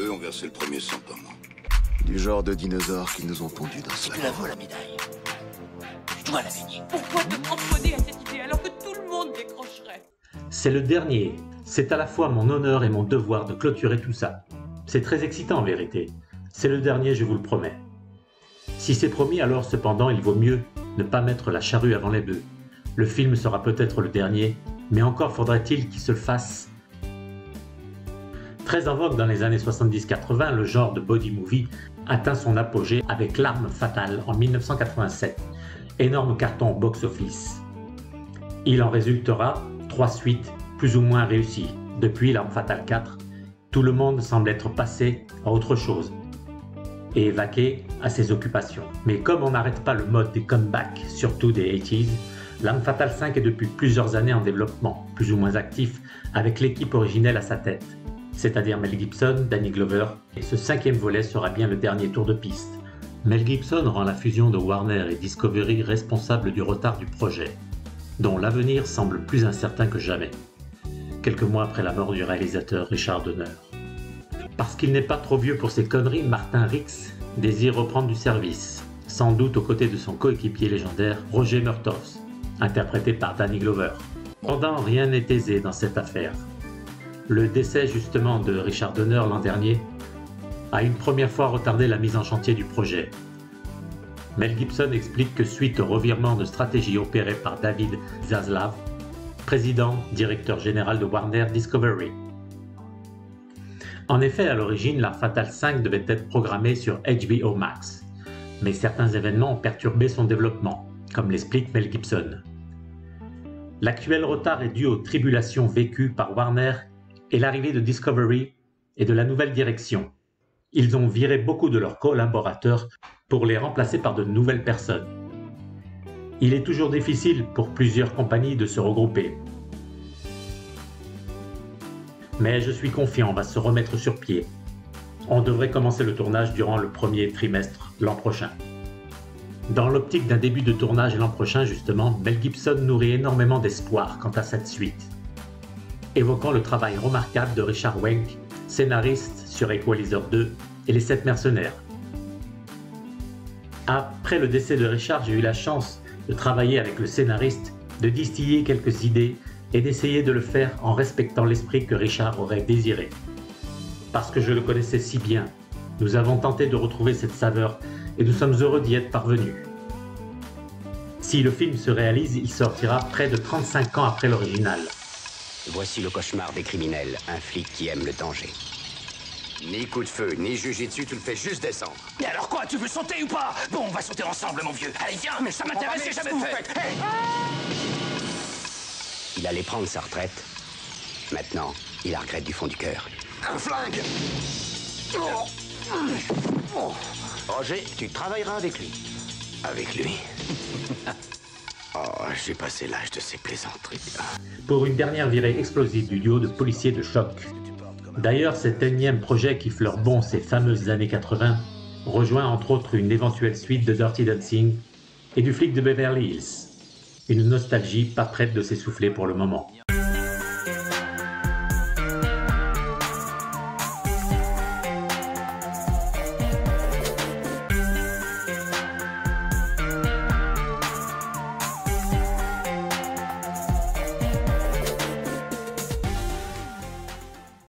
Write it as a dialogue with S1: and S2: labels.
S1: Eux ont versé le premier sang, pas moi.
S2: Du genre de dinosaures qu'ils nous ont pondus dans ce
S3: Tu la veux, la médaille. Je dois la gagner.
S4: Pourquoi te cramponner à cette idée alors que tout le monde décrocherait?
S5: C'est le dernier. C'est à la fois mon honneur et mon devoir de clôturer tout ça. C'est très excitant en vérité. C'est le dernier, je vous le promets. Si c'est promis, alors cependant, il vaut mieux ne pas mettre la charrue avant les bœufs. Le film sera peut-être le dernier, mais encore faudrait-il qu'il se fasse. Très en vogue dans les années 70-80, le genre de body movie atteint son apogée avec L'Arme Fatale en 1987. Énorme carton au box-office. Il en résultera 3 suites plus ou moins réussies. Depuis L'Arme Fatale 4, tout le monde semble être passé à autre chose et vaquer à ses occupations. Mais comme on n'arrête pas le mode des comebacks, surtout des 80s, L'Arme Fatale 5 est depuis plusieurs années en développement, plus ou moins actif, avec l'équipe originelle à sa tête, c'est-à-dire Mel Gibson, Danny Glover, et ce 5e volet sera bien le dernier tour de piste. Mel Gibson rend la fusion de Warner et Discovery responsable du retard du projet, dont l'avenir semble plus incertain que jamais, quelques mois après la mort du réalisateur Richard Donner. Parce qu'il n'est pas trop vieux pour ses conneries, Martin Rix désire reprendre du service, sans doute aux côtés de son coéquipier légendaire Roger Murtaugh, interprété par Danny Glover. Cependant, rien n'est aisé dans cette affaire. Le décès justement de Richard Donner l'an dernier a une première fois retardé la mise en chantier du projet. Mel Gibson explique que suite au revirement de stratégie opéré par David Zaslav, président, directeur général de Warner Discovery. En effet, à l'origine, L'Arme Fatale 5 devait être programmé sur HBO Max, mais certains événements ont perturbé son développement, comme l'explique Mel Gibson. L'actuel retard est dû aux tribulations vécues par Warner et l'arrivée de Discovery et de la nouvelle direction. Ils ont viré beaucoup de leurs collaborateurs pour les remplacer par de nouvelles personnes. Il est toujours difficile pour plusieurs compagnies de se regrouper. Mais je suis confiant, on va se remettre sur pied. On devrait commencer le tournage durant le premier trimestre l'an prochain. Dans l'optique d'un début de tournage l'an prochain justement, Mel Gibson nourrit énormément d'espoir quant à cette suite, évoquant le travail remarquable de Richard Wenk, scénariste sur Equalizer 2 et Les 7 mercenaires. Après le décès de Richard, j'ai eu la chance de travailler avec le scénariste, de distiller quelques idées et d'essayer de le faire en respectant l'esprit que Richard aurait désiré. Parce que je le connaissais si bien, nous avons tenté de retrouver cette saveur et nous sommes heureux d'y être parvenus. Si le film se réalise, il sortira près de 35 ans après l'original.
S3: Voici le cauchemar des criminels, un flic qui aime le danger.
S6: Ni coup de feu, ni jujitsu, tu le fais juste descendre.
S7: Mais alors quoi, tu veux sauter ou pas? Bon, on va sauter ensemble, mon vieux. Allez, viens, mais ça m'intéresse, j'ai jamais fait. Hey.
S3: Il allait prendre sa retraite. Maintenant, il la regrette du fond du cœur.
S6: Un flingue!
S3: Roger, tu travailleras avec lui.
S6: Avec lui? Oh, j'ai passé l'âge de ces plaisanteries.
S5: Pour une dernière virée explosive du duo de policiers de choc. D'ailleurs, cet énième projet qui fleure bon ces fameuses années 80 rejoint entre autres une éventuelle suite de Dirty Dancing et du flic de Beverly Hills. Une nostalgie pas prête de s'essouffler pour le moment.